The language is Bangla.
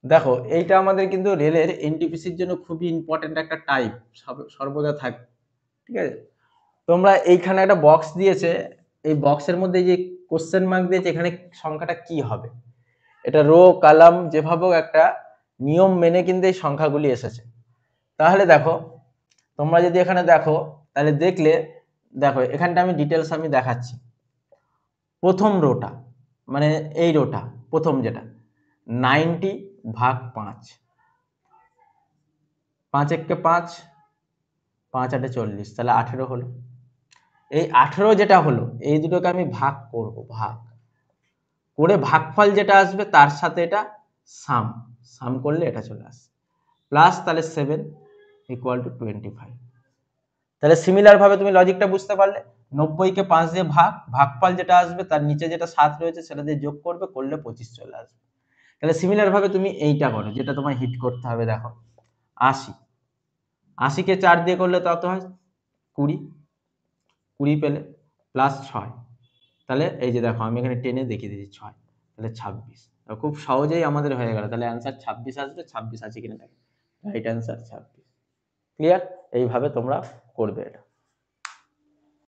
দেখো এইটা আমাদের কিন্তু রেলের এনটিপিসির জন্য খুবই ইম্পর্টেন্ট একটা টাইপ, সর্বদা থাকে, ঠিক আছে। তোমরা এইখানে একটা বক্স দিয়েছে, এই বক্সের মধ্যে যে কোশ্চেন মার্ক দিয়েছে, এখানে সংখ্যাটা কি হবে, এটা রো কলাম যেভাবেও একটা নিয়ম মেনে কিন্তু এই সংখ্যাগুলি এসেছে। তাহলে দেখো তোমরা যদি এখানে দেখো, তাহলে দেখলে দেখো এখানটা আমি ডিটেলস আমি দেখাচ্ছি। প্রথম রোটা মানে এই রোটা প্রথম যেটা 90/5, 5 একে 5, 5 8 40, তাহলে 18 হলো। এই 18 যেটা হলো এই দুটোকে আমি ভাগ করব, ভাগ করে ভাগফল যেটা আসবে তার সাথে এটা সাম, সাম করলে এটা চলে আসে প্লাস, তাহলে 7 = 25। তাহলে সিমিলার ভাবে তুমি লজিকটা বুঝতে পারলে, 90 কে 5 দিয়ে ভাগ, ভাগফল যেটা আসবে তার নিচে যেটা 7 রয়েছে সেটা দিয়ে যোগ করবে, করলে 25 চলে আসবে। তাহলে সিমিলার ভাবে তুমি এইটা করো, যেটা তোমায় হিট করতে হবে। দেখো 80, 80 কে 4 দিয়ে করলে তত হয় 20, 20 পেলে প্লাস 6, তাহলে এই যে দেখো আমি এখানে টেনে দেখিয়ে দিচ্ছি 6, তাহলে 26। খুব সহজেই আমাদের হয়ে গেল, তাহলে অ্যান্সার 26 আসবে। 26 আছে কিনা দেখো, রাইট অ্যান্সার 26। ক্লিয়ার? এইভাবে তোমরা করবে এটা।